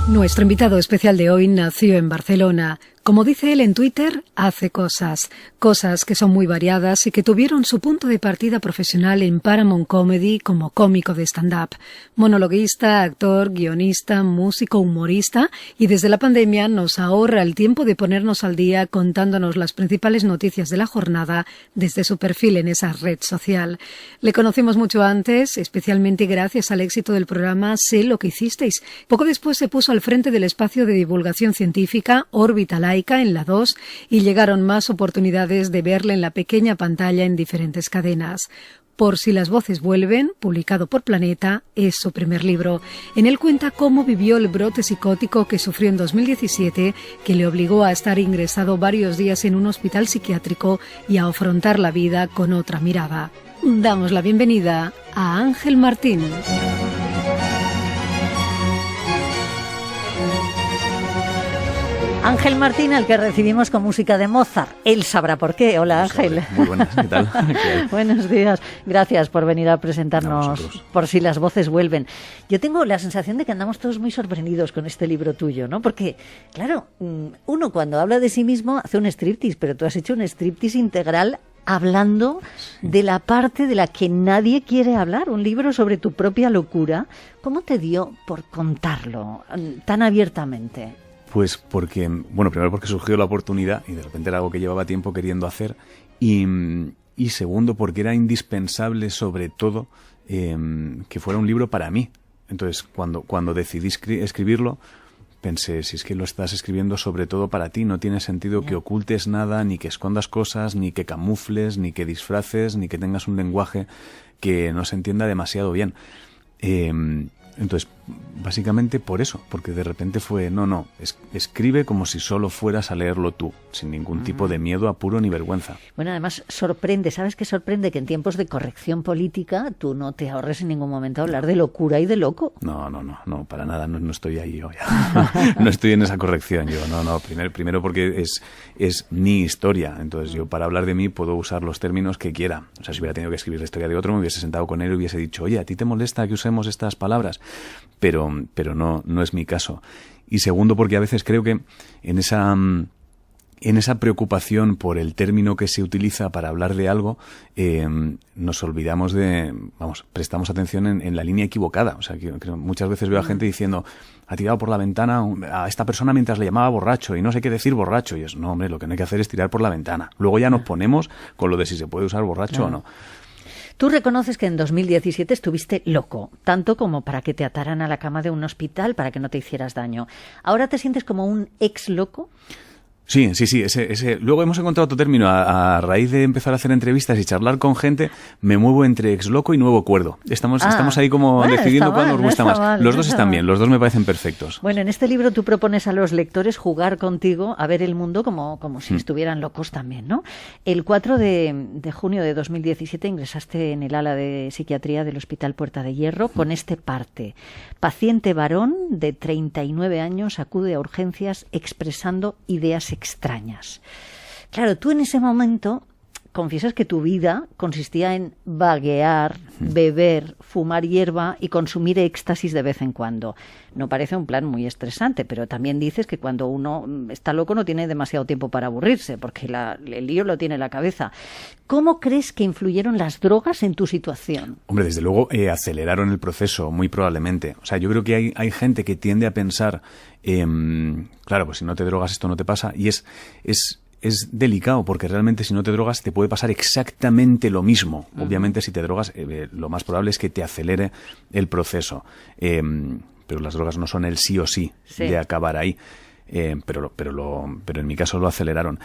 Nuestro invitado especial de hoy nació en Barcelona. Como dice él en Twitter, hace cosas que son muy variadas y que tuvieron su punto de partida profesional en Paramount Comedy como cómico de stand-up, monologuista, actor, guionista, músico, humorista, y desde la pandemia nos ahorra el tiempo de ponernos al día contándonos las principales noticias de la jornada desde su perfil en esa red social. Le conocimos mucho antes, especialmente gracias al éxito del programa Sé lo que hicisteis. Poco después se puso al frente del espacio de divulgación científica Órbita Laica en la 2 y llegaron más oportunidades de verle en la pequeña pantalla en diferentes cadenas. Por si las voces vuelven, publicado por Planeta, es su primer libro. En él cuenta cómo vivió el brote psicótico que sufrió en 2017, que le obligó a estar ingresado varios días en un hospital psiquiátrico y a afrontar la vida con otra mirada. Damos la bienvenida a Ángel Martín. Ángel Martín, al que recibimos con música de Mozart. Él sabrá por qué. Hola, Ángel. Muy buenas, ¿qué tal? Buenos días. Gracias por venir a presentarnos Por si las voces vuelven. Yo tengo la sensación de que andamos todos muy sorprendidos con este libro tuyo, ¿no? Porque, claro, uno cuando habla de sí mismo hace un striptease, pero tú has hecho un striptease integral hablando de la parte de la que nadie quiere hablar, un libro sobre tu propia locura. ¿Cómo te dio por contarlo tan abiertamente? Pues porque, bueno, primero porque surgió la oportunidad y de repente era algo que llevaba tiempo queriendo hacer y segundo porque era indispensable sobre todo que fuera un libro para mí. Entonces cuando decidí escribirlo pensé, si es que lo estás escribiendo sobre todo para ti, no tiene sentido que ocultes nada, ni que escondas cosas, ni que camufles, ni que disfraces, ni que tengas un lenguaje que no se entienda demasiado bien. Entonces, básicamente por eso, porque de repente fue, escribe como si solo fueras a leerlo tú, sin ningún tipo de miedo, apuro ni vergüenza. Bueno, además sorprende, ¿sabes qué sorprende? Que en tiempos de corrección política tú no te ahorres en ningún momento hablar de locura y de loco. No, para nada, no estoy ahí yo ya. No estoy en esa corrección yo, primero porque es mi historia, entonces yo para hablar de mí puedo usar los términos que quiera. O sea, si hubiera tenido que escribir la historia de otro, me hubiese sentado con él y hubiese dicho, oye, ¿a ti te molesta que usemos estas palabras? Pero no es mi caso. Y segundo, porque a veces creo que en esa preocupación por el término que se utiliza para hablar de algo, nos olvidamos prestamos atención en la línea equivocada. O sea, que muchas veces veo a gente diciendo, ha tirado por la ventana a esta persona mientras le llamaba borracho y no sé qué decir borracho. Y es, no, hombre, lo que no hay que hacer es tirar por la ventana. Luego ya nos ponemos con lo de si se puede usar borracho o no. Tú reconoces que en 2017 estuviste loco, tanto como para que te ataran a la cama de un hospital para que no te hicieras daño. ¿Ahora te sientes como un ex loco? Sí, ese. Luego hemos encontrado otro término. A raíz de empezar a hacer entrevistas y charlar con gente, me muevo entre ex loco y nuevo cuerdo. Estamos ahí como decidiendo cuál nos gusta más. Los dos están bien, los dos me parecen perfectos. Bueno, en este libro tú propones a los lectores jugar contigo a ver el mundo como si estuvieran locos también, ¿no? El 4 de junio de 2017 ingresaste en el ala de psiquiatría del Hospital Puerta de Hierro con este parte. Paciente varón de 39 años acude a urgencias expresando ideas extrañas. Claro, tú en ese momento confiesas que tu vida consistía en vaguear, beber, fumar hierba y consumir éxtasis de vez en cuando. No parece un plan muy estresante, pero también dices que cuando uno está loco no tiene demasiado tiempo para aburrirse, porque el lío lo tiene en la cabeza. ¿Cómo crees que influyeron las drogas en tu situación? Hombre, desde luego aceleraron el proceso, muy probablemente. O sea, yo creo que hay gente que tiende a pensar, claro, pues si no te drogas esto no te pasa, y es delicado, porque realmente si no te drogas te puede pasar exactamente lo mismo. Obviamente si te drogas lo más probable es que te acelere el proceso. Pero las drogas no son el sí o sí de acabar ahí. Pero en mi caso lo aceleraron.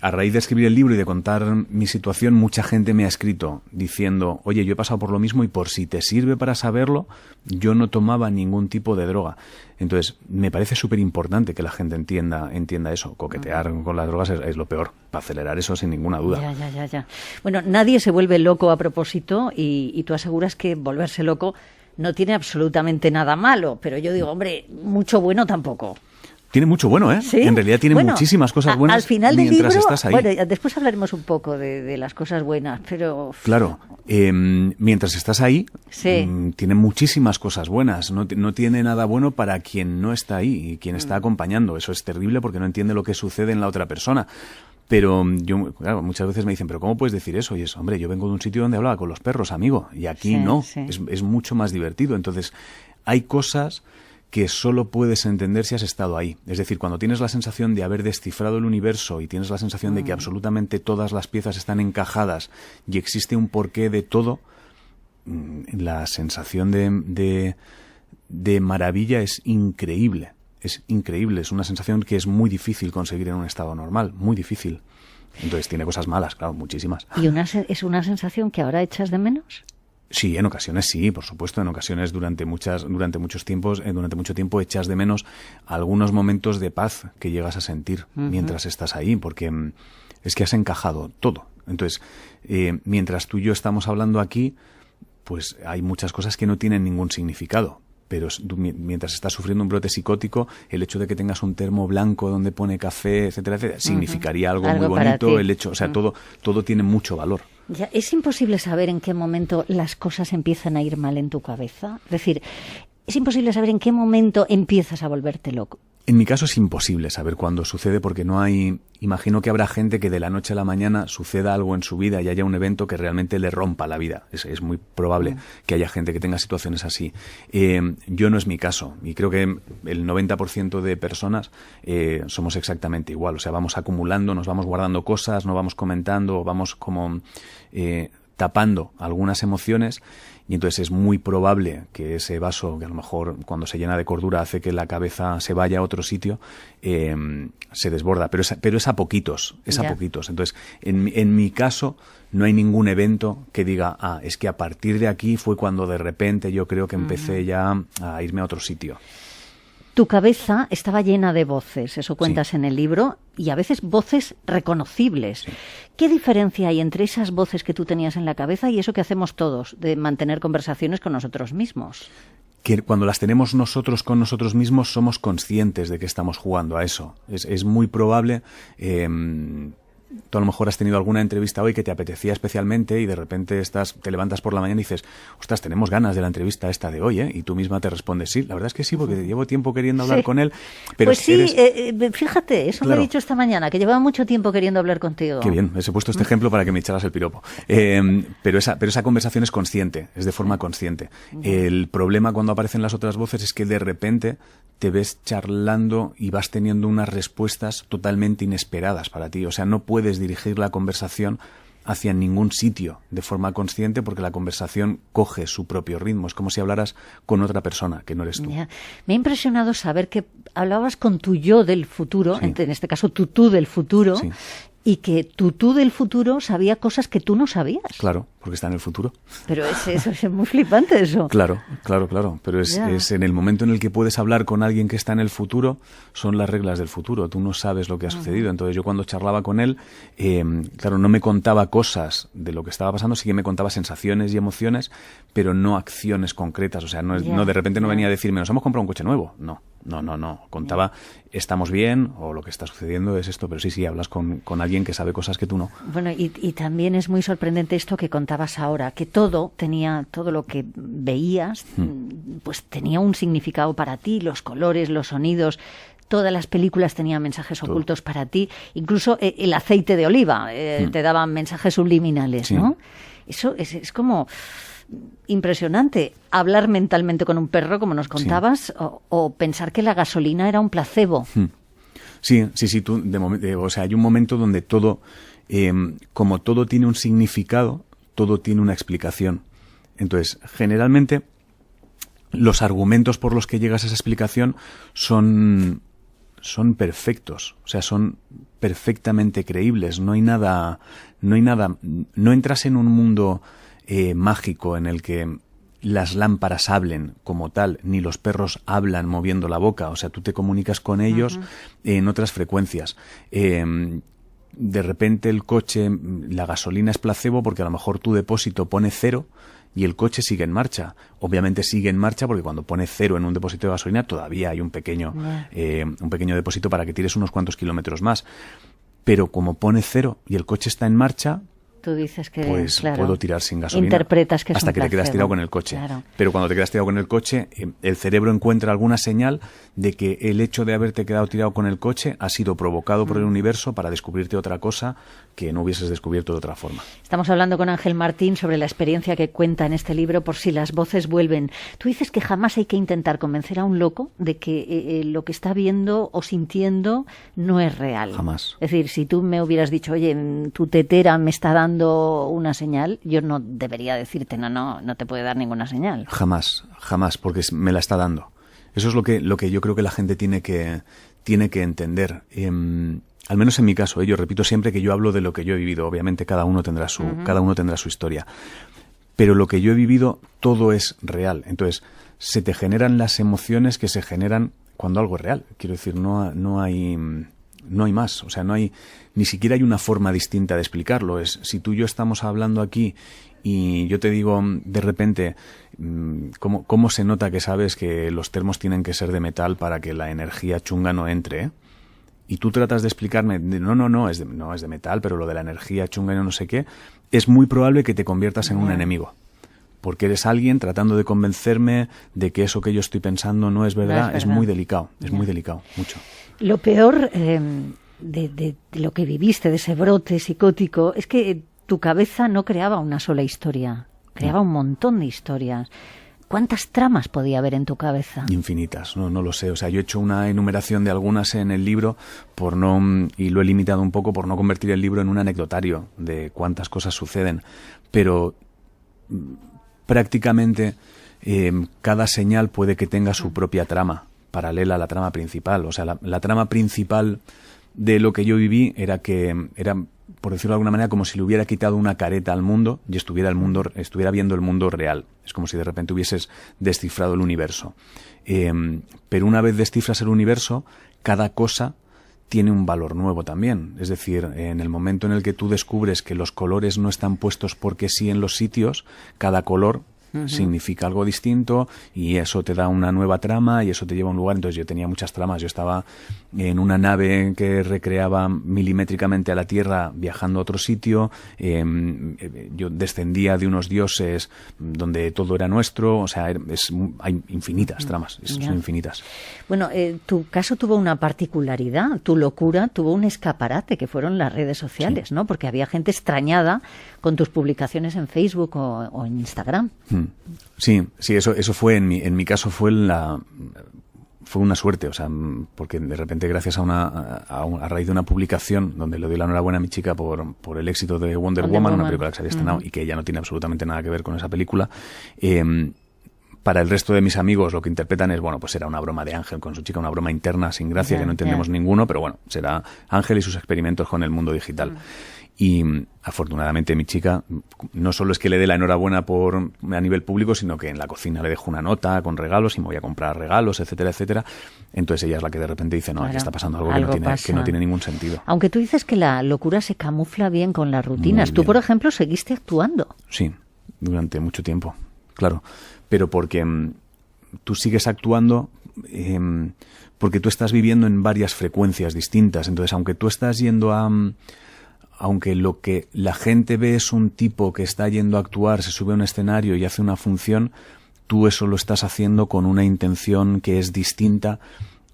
A raíz de escribir el libro y de contar mi situación, mucha gente me ha escrito diciendo, oye, yo he pasado por lo mismo y por si te sirve para saberlo, yo no tomaba ningún tipo de droga. Entonces, me parece súper importante que la gente entienda eso. Coquetear con las drogas es lo peor, para acelerar eso sin ninguna duda. Ya. Bueno, nadie se vuelve loco a propósito y tú aseguras que volverse loco no tiene absolutamente nada malo, pero yo digo, hombre, mucho bueno tampoco. Tiene mucho bueno, ¿eh? ¿Sí? En realidad tiene muchísimas cosas buenas al final del mientras libro, estás ahí. Bueno, después hablaremos un poco de las cosas buenas, pero... Claro, mientras estás ahí, sí. Tiene muchísimas cosas buenas. No tiene nada bueno para quien no está ahí y quien está acompañando. Eso es terrible porque no entiende lo que sucede en la otra persona. Pero yo, claro, muchas veces me dicen, ¿pero cómo puedes decir eso? Y es, hombre, yo vengo de un sitio donde hablaba con los perros, amigo, y aquí no. Sí. Es mucho más divertido. Entonces, hay cosas que solo puedes entender si has estado ahí. Es decir, cuando tienes la sensación de haber descifrado el universo y tienes la sensación de que absolutamente todas las piezas están encajadas y existe un porqué de todo, la sensación de maravilla es increíble. Es increíble. Es una sensación que es muy difícil conseguir en un estado normal. Muy difícil. Entonces tiene cosas malas, claro, muchísimas. ¿Y es una sensación que ahora echas de menos? Sí, en ocasiones sí, por supuesto. En ocasiones durante mucho tiempo echas de menos algunos momentos de paz que llegas a sentir mientras estás ahí, porque es que has encajado todo. Entonces, mientras tú y yo estamos hablando aquí, pues hay muchas cosas que no tienen ningún significado. Pero mientras estás sufriendo un brote psicótico, el hecho de que tengas un termo blanco donde pone café, etcétera, etcétera, significaría algo muy bonito. El hecho, o sea, todo tiene mucho valor. Ya, es imposible saber en qué momento las cosas empiezan a ir mal en tu cabeza. Es decir, es imposible saber en qué momento empiezas a volverte loco. En mi caso es imposible saber cuándo sucede porque no hay... Imagino que habrá gente que de la noche a la mañana suceda algo en su vida y haya un evento que realmente le rompa la vida. Es muy probable que haya gente que tenga situaciones así. Yo no es mi caso y creo que el 90% de personas somos exactamente igual. O sea, vamos acumulando, nos vamos guardando cosas, no vamos comentando, vamos como... tapando algunas emociones y entonces es muy probable que ese vaso, que a lo mejor cuando se llena de cordura hace que la cabeza se vaya a otro sitio, se desborda, pero es a poquitos, a poquitos. Entonces, en mi caso no hay ningún evento que diga, es que a partir de aquí fue cuando de repente yo creo que empecé ya a irme a otro sitio. Tu cabeza estaba llena de voces, eso cuentas en el libro, y a veces voces reconocibles. Sí. ¿Qué diferencia hay entre esas voces que tú tenías en la cabeza y eso que hacemos todos, de mantener conversaciones con nosotros mismos? Que cuando las tenemos nosotros con nosotros mismos somos conscientes de que estamos jugando a eso. Es muy probable... Tú a lo mejor has tenido alguna entrevista hoy que te apetecía especialmente y de repente te levantas por la mañana y dices, ostras, tenemos ganas de la entrevista esta de hoy, ¿eh? Y tú misma te respondes, sí, la verdad es que sí, porque llevo tiempo queriendo hablar con él. Pero pues sí, fíjate, eso me he dicho esta mañana, que llevaba mucho tiempo queriendo hablar contigo. Qué bien, he puesto este ejemplo para que me echaras el piropo. Pero esa conversación es consciente, es de forma consciente. El problema cuando aparecen las otras voces es que de repente te ves charlando y vas teniendo unas respuestas totalmente inesperadas para ti. O sea, no puedes dirigir la conversación hacia ningún sitio de forma consciente porque la conversación coge su propio ritmo. Es como si hablaras con otra persona que no eres tú. Ya. Me ha impresionado saber que hablabas con tu yo del futuro, en este caso tu tú del futuro, y que tu tú del futuro sabía cosas que tú no sabías. Claro, porque está en el futuro. Pero eso es muy flipante eso. Claro. Pero es en el momento en el que puedes hablar con alguien que está en el futuro, son las reglas del futuro. Tú no sabes lo que ha sucedido. Entonces yo cuando charlaba con él, claro, no me contaba cosas de lo que estaba pasando, sí que me contaba sensaciones y emociones, pero no acciones concretas. O sea, no de repente no venía a decirme, nos hemos comprado un coche nuevo. No. Contaba, estamos bien, o lo que está sucediendo es esto, pero sí, hablas con alguien que sabe cosas que tú no. Bueno, y también es muy sorprendente esto que contabas ahora, que todo lo que veías, pues tenía un significado para ti, los colores, los sonidos. Todas las películas tenían mensajes ocultos para ti, incluso el aceite de oliva te daba mensajes subliminales, ¿no? Eso es como impresionante. Hablar mentalmente con un perro, como nos contabas, o pensar que la gasolina era un placebo. Sí, tú, o sea, hay un momento donde todo, como todo tiene un significado, todo tiene una explicación. Entonces, generalmente, los argumentos por los que llegas a esa explicación son perfectos, o sea, son perfectamente creíbles. No entras en un mundo mágico en el que las lámparas hablen como tal, ni los perros hablan moviendo la boca. O sea, tú te comunicas con ellos en otras frecuencias. De repente el coche, la gasolina es placebo porque a lo mejor tu depósito pone 0 y el coche sigue en marcha. Obviamente sigue en marcha porque cuando pone 0 en un depósito de gasolina todavía hay un pequeño depósito para que tires unos cuantos kilómetros más. Pero como pone 0 y el coche está en marcha, tú dices que, pues claro, puedo tirar sin gasolina. Interpretas que es hasta un que te quedas placebo. tirado con el coche. Claro. Pero cuando te quedas tirado con el coche, el cerebro encuentra alguna señal de que el hecho de haberte quedado tirado con el coche ha sido provocado por el universo para descubrirte otra cosa que no hubieses descubierto de otra forma. Estamos hablando con Ángel Martín sobre la experiencia que cuenta en este libro, Por si las voces vuelven. Tú dices que jamás hay que intentar convencer a un loco de que lo que está viendo o sintiendo no es real. Jamás. Es decir, si tú me hubieras dicho, oye, tu tetera me está dando una señal, yo no debería decirte, no te puede dar ninguna señal. Jamás, porque me la está dando. Eso es lo que yo creo que la gente tiene que entender. Al menos en mi caso, yo repito siempre que yo hablo de lo que yo he vivido. Obviamente cada uno tendrá su historia. Pero lo que yo he vivido, todo es real. Entonces, se te generan las emociones que se generan cuando algo es real. Quiero decir, no hay más. O sea, ni siquiera hay una forma distinta de explicarlo. Si tú y yo estamos hablando aquí y yo te digo de repente cómo se nota que sabes que los termos tienen que ser de metal para que la energía chunga no entre, y tú tratas de explicarme, no es de metal, pero lo de la energía chunga y no sé qué, es muy probable que te conviertas en un enemigo. Porque eres alguien tratando de convencerme de que eso que yo estoy pensando no es verdad. Es muy delicado, muy delicado, mucho. Lo peor de lo que viviste, de ese brote psicótico, es que tu cabeza no creaba una sola historia, creaba un montón de historias. ¿Cuántas tramas podía haber en tu cabeza? Infinitas, no lo sé. O sea, yo he hecho una enumeración de algunas en el libro y lo he limitado un poco por no convertir el libro en un anecdotario de cuántas cosas suceden. Pero prácticamente cada señal puede que tenga su propia trama, paralela a la trama principal. O sea, la trama principal de lo que yo viví era, por decirlo de alguna manera, como si le hubiera quitado una careta al mundo y estuviera viendo el mundo real. Es como si de repente hubieses descifrado el universo. Pero una vez descifras el universo, cada cosa tiene un valor nuevo también. Es decir, en el momento en el que tú descubres que los colores no están puestos porque sí en los sitios, cada color significa algo distinto y eso te da una nueva trama y eso te lleva a un lugar. Entonces yo tenía muchas tramas. Yo estaba en una nave que recreaba milimétricamente a la Tierra viajando a otro sitio. Yo descendía de unos dioses donde todo era nuestro. O sea, hay infinitas tramas. Son infinitas. Bueno, tu caso tuvo una particularidad. Tu locura tuvo un escaparate que fueron las redes sociales, ¿no? Porque había gente extrañada con tus publicaciones en Facebook o en Instagram. Sí, eso fue en mi caso fue una suerte, o sea, porque de repente gracias a raíz de una publicación donde le doy la enhorabuena a mi chica por el éxito de Wonder Woman, una película que se había estrenado y que ella no tiene absolutamente nada que ver con esa película. Para el resto de mis amigos lo que interpretan es, bueno, pues era una broma de Ángel con su chica, una broma interna sin gracia que no entendemos ninguno, pero bueno, será Ángel y sus experimentos con el mundo digital. Y afortunadamente mi chica no solo es que le dé la enhorabuena a nivel público, sino que en la cocina le dejo una nota con regalos y me voy a comprar regalos, etcétera, etcétera. Entonces ella es la que de repente dice, no, aquí está pasando algo que no tiene ningún sentido. Aunque tú dices que la locura se camufla bien con las rutinas. Tú, por ejemplo, seguiste actuando. Sí, durante mucho tiempo, claro. Pero porque tú sigues actuando porque tú estás viviendo en varias frecuencias distintas. Entonces, aunque tú estás yendo aunque lo que la gente ve es un tipo que está yendo a actuar, se sube a un escenario y hace una función, tú eso lo estás haciendo con una intención que es distinta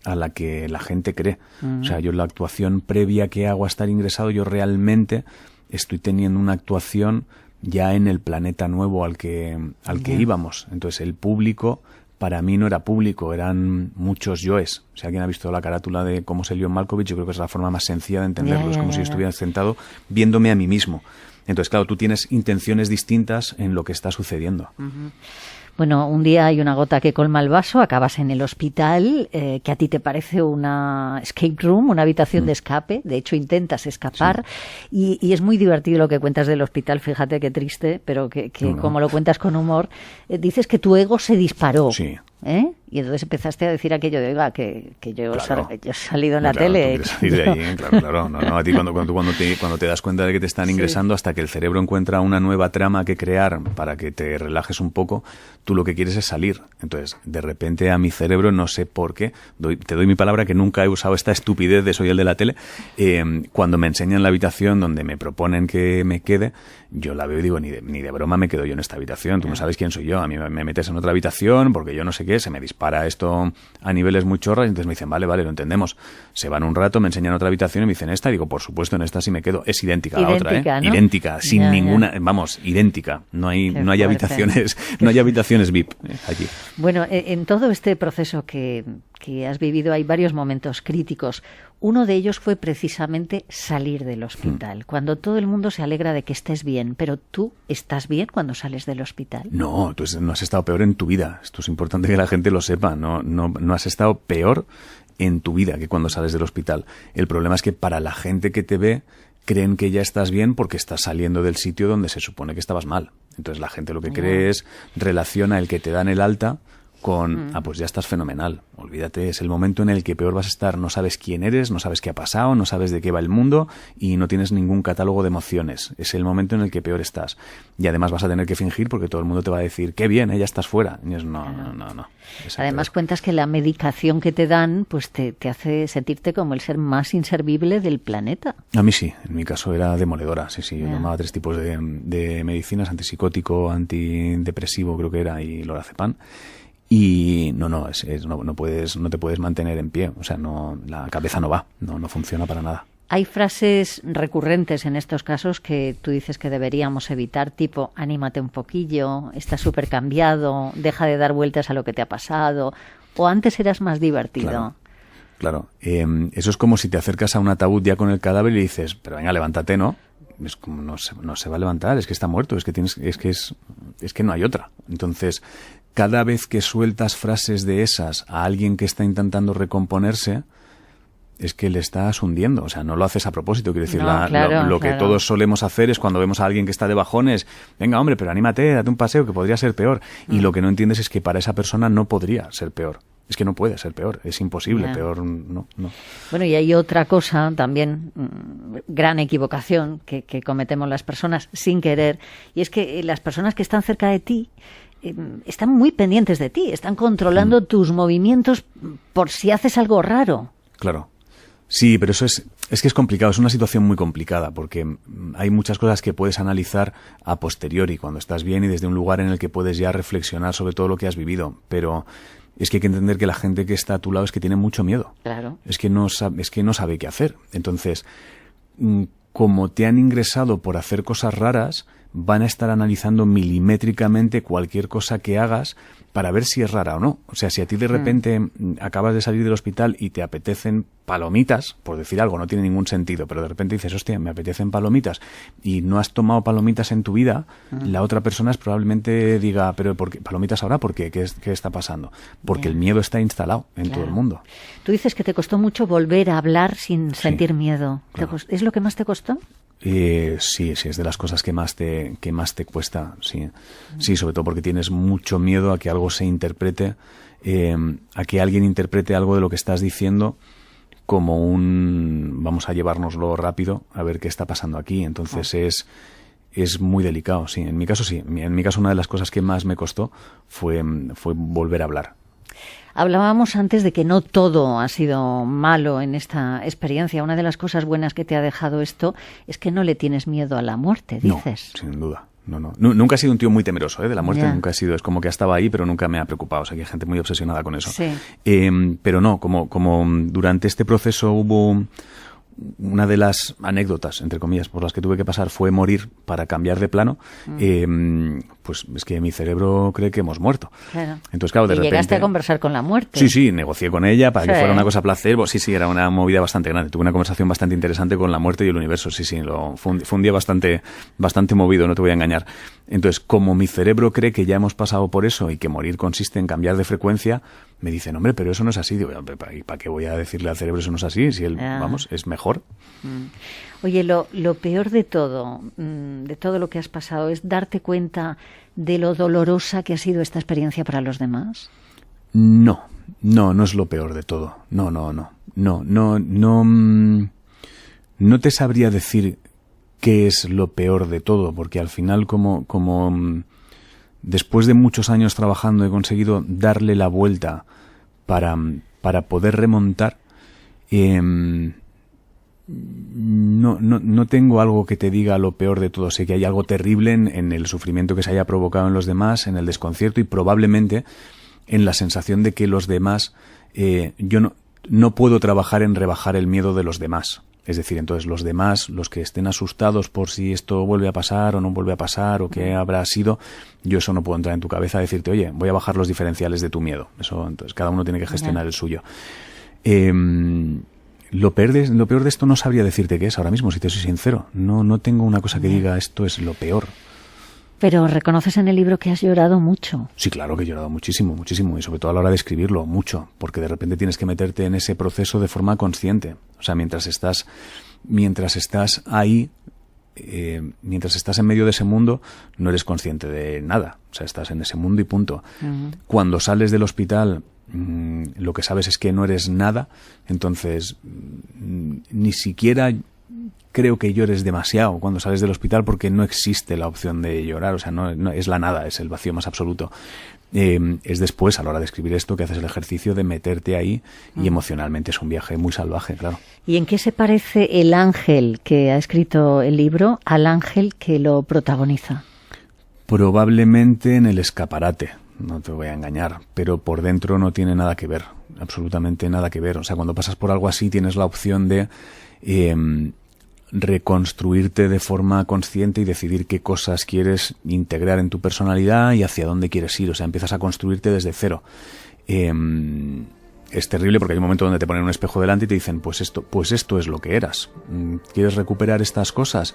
a la que la gente cree. O sea, yo la actuación previa que hago a estar ingresado, yo realmente estoy teniendo una actuación ya en el planeta nuevo al que íbamos. Entonces el público para mí no era público, eran muchos yoes. Si alguien ha visto la carátula de cómo es el John Malkovich, yo creo que es la forma más sencilla de entenderlo. Es como si yo estuviera sentado viéndome a mí mismo. Entonces, claro, tú tienes intenciones distintas en lo que está sucediendo. Bueno, un día hay una gota que colma el vaso, acabas en el hospital, que a ti te parece una escape room, una habitación de escape. De hecho, intentas escapar. Sí. Y es muy divertido lo que cuentas del hospital. Fíjate qué triste, pero que como lo cuentas con humor. Dices que tu ego se disparó. Sí. Y entonces empezaste a decir aquello de, oiga, que yo, Claro. yo he salido en la Claro, tú tele. quieres salir de allí, claro. No, a ti cuando te das cuenta de que te están ingresando, hasta que el cerebro encuentra una nueva trama que crear para que te relajes un poco, tú lo que quieres es salir. Entonces, de repente a mi cerebro, no sé por qué, te doy mi palabra que nunca he usado esta estupidez de soy el de la tele, cuando me enseñan la habitación donde me proponen que me quede, yo la veo y digo, ni de broma me quedo yo en esta habitación, tú no sabes quién soy yo, a mí me metes en otra habitación porque yo no sé qué, se me dispara esto a niveles muy chorras, y entonces me dicen, vale, lo entendemos. Se van un rato, me enseñan otra habitación y me dicen, ¿esta? Y digo, por supuesto, en esta sí me quedo. Es idéntica a la otra, ¿eh? ¿no? Idéntica, sin ninguna, vamos, idéntica. No hay habitaciones VIP allí. Bueno, en todo este proceso que has vivido hay varios momentos críticos. Uno de ellos fue precisamente salir del hospital, cuando todo el mundo se alegra de que estés bien, pero ¿tú estás bien cuando sales del hospital? No, tú no has estado peor en tu vida. Esto es importante que la gente lo sepa. No has estado peor en tu vida que cuando sales del hospital. El problema es que para la gente que te ve, creen que ya estás bien porque estás saliendo del sitio donde se supone que estabas mal. Entonces la gente lo que cree es, relaciona el que te dan el alta con, pues ya estás fenomenal. Olvídate, es el momento en el que peor vas a estar. No sabes quién eres, no sabes qué ha pasado, no sabes de qué va el mundo y no tienes ningún catálogo de emociones. Es el momento en el que peor estás. Y además vas a tener que fingir porque todo el mundo te va a decir, qué bien, ya estás fuera. Y es, no. Además cuentas que la medicación que te dan pues te hace sentirte como el ser más inservible del planeta. A mí sí, en mi caso era demoledora. Sí, yo tomaba 3 tipos de medicinas, antipsicótico, antidepresivo creo que era, y lorazepam. Y no te puedes mantener en pie, o sea, la cabeza no va, no funciona para nada. Hay frases recurrentes en estos casos que tú dices que deberíamos evitar, tipo, anímate un poquillo, estás súper cambiado, deja de dar vueltas a lo que te ha pasado, o antes eras más divertido. Claro. Eso es como si te acercas a un ataúd ya con el cadáver y dices, pero venga, levántate, ¿no? Es como, no se va a levantar, es que está muerto, es que no hay otra. Entonces, cada vez que sueltas frases de esas a alguien que está intentando recomponerse, es que le estás hundiendo. O sea, no lo haces a propósito. Quiero decir, lo que todos solemos hacer es cuando vemos a alguien que está de bajones, venga, hombre, pero anímate, date un paseo, que podría ser peor. Y lo que no entiendes es que para esa persona no podría ser peor. Es que no puede ser peor, es imposible, peor no. Bueno, y hay otra cosa también, gran equivocación que cometemos las personas sin querer, y es que las personas que están cerca de ti están muy pendientes de ti, están controlando tus movimientos por si haces algo raro. Claro. Sí, pero eso es que es complicado, es una situación muy complicada porque hay muchas cosas que puedes analizar a posteriori, cuando estás bien y desde un lugar en el que puedes ya reflexionar sobre todo lo que has vivido, pero es que hay que entender que la gente que está a tu lado es que tiene mucho miedo. Claro. Es que no sabe qué hacer. Entonces, como te han ingresado por hacer cosas raras, van a estar analizando milimétricamente cualquier cosa que hagas para ver si es rara o no. O sea, si a ti de repente acabas de salir del hospital y te apetecen palomitas, por decir algo, no tiene ningún sentido, pero de repente dices, hostia, me apetecen palomitas, y no has tomado palomitas en tu vida, la otra persona probablemente diga, pero ¿por qué palomitas ahora? ¿Por qué? ¿Qué está pasando? Porque el miedo está instalado en todo el mundo. Tú dices que te costó mucho volver a hablar sin sentir miedo. Claro. ¿Es lo que más te costó? Sí, es de las cosas que más te cuesta, sí. Sí, sobre todo porque tienes mucho miedo a que algo se interprete, a que alguien interprete algo de lo que estás diciendo como vamos a llevárnoslo rápido a ver qué está pasando aquí. Entonces es muy delicado, sí. En mi caso sí. En mi caso una de las cosas que más me costó fue volver a hablar. Hablábamos antes de que no todo ha sido malo en esta experiencia. Una de las cosas buenas que te ha dejado esto es que no le tienes miedo a la muerte, dices. No, sin duda. No. Nunca he sido un tío muy temeroso de la muerte, nunca he sido. Es como que estaba ahí, pero nunca me ha preocupado. O sea, que hay gente muy obsesionada con eso. Sí. Pero no, como durante este proceso hubo... Una de las anécdotas, entre comillas, por las que tuve que pasar fue morir para cambiar de plano. Pues es que mi cerebro cree que hemos muerto. Claro. Entonces, claro, de repente... llegaste a conversar con la muerte. Sí, negocié con ella para que fuera una cosa placebo. Sí, era una movida bastante grande. Tuve una conversación bastante interesante con la muerte y el universo. Sí, fue un día bastante movido, no te voy a engañar. Entonces, como mi cerebro cree que ya hemos pasado por eso y que morir consiste en cambiar de frecuencia, me dicen, hombre, pero eso no es así. Digo, ¿para qué voy a decirle al cerebro eso no es así? Si él, es mejor. Oye, lo peor de todo lo que has pasado, es darte cuenta de lo dolorosa que ha sido esta experiencia para los demás. No es lo peor de todo. No te sabría decir qué es lo peor de todo, porque al final como después de muchos años trabajando he conseguido darle la vuelta para poder remontar. No tengo algo que te diga lo peor de todo. Sé que hay algo terrible en el sufrimiento que se haya provocado en los demás, en el desconcierto y probablemente en la sensación de que los demás, yo no puedo trabajar en rebajar el miedo de los demás. Es decir, entonces los demás, los que estén asustados por si esto vuelve a pasar o no vuelve a pasar o qué habrá sido, yo eso no puedo entrar en tu cabeza a decirte, oye, voy a bajar los diferenciales de tu miedo. Eso, entonces cada uno tiene que gestionar el suyo. Lo peor de esto no sabría decirte qué es ahora mismo, si te soy sincero. No tengo una cosa que diga esto es lo peor. Pero reconoces en el libro que has llorado mucho. Sí, claro que he llorado muchísimo, y sobre todo a la hora de escribirlo, mucho, porque de repente tienes que meterte en ese proceso de forma consciente. O sea, mientras estás ahí, mientras estás en medio de ese mundo, no eres consciente de nada. O sea, estás en ese mundo y punto. Uh-huh. Cuando sales del hospital, lo que sabes es que no eres nada, entonces ni siquiera creo que llores demasiado cuando sales del hospital porque no existe la opción de llorar, o sea, no es la nada, es el vacío más absoluto. Es después, a la hora de escribir esto, que haces el ejercicio de meterte ahí y emocionalmente es un viaje muy salvaje, claro. ¿Y en qué se parece el ángel que ha escrito el libro al ángel que lo protagoniza? Probablemente en el escaparate, no te voy a engañar, pero por dentro no tiene nada que ver, absolutamente nada que ver. O sea, cuando pasas por algo así tienes la opción de reconstruirte de forma consciente y decidir qué cosas quieres integrar en tu personalidad y hacia dónde quieres ir. O sea, empiezas a construirte desde cero. Es terrible porque hay un momento donde te ponen un espejo delante y te dicen, pues esto es lo que eras. ¿Quieres recuperar estas cosas?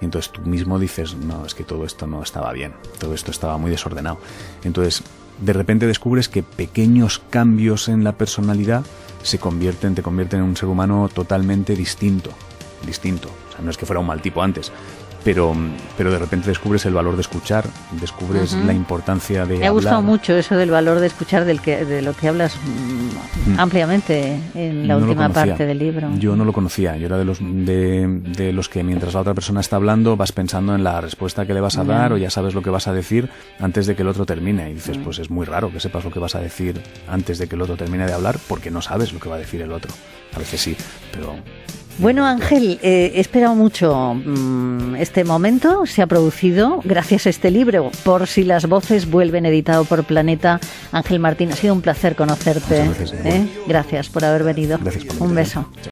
Y entonces tú mismo dices, no, es que todo esto no estaba bien. Todo esto estaba muy desordenado. Entonces, de repente descubres que pequeños cambios en la personalidad te convierten en un ser humano totalmente distinto. O sea, no es que fuera un mal tipo antes, pero de repente descubres el valor de escuchar, descubres la importancia de hablar. Me ha gustado mucho eso del valor de escuchar, de lo que hablas ampliamente en la última parte del libro. Yo no lo conocía, yo era de los que mientras la otra persona está hablando vas pensando en la respuesta que le vas a dar o ya sabes lo que vas a decir antes de que el otro termine. Y dices, pues es muy raro que sepas lo que vas a decir antes de que el otro termine de hablar porque no sabes lo que va a decir el otro. A veces sí, pero... Bueno, Ángel, he esperado mucho este momento, se ha producido gracias a este libro, Por si las voces vuelven, editado por Planeta. Ángel Martín, ha sido un placer conocerte. Muchas gracias. Gracias por haber venido. Gracias por un beso.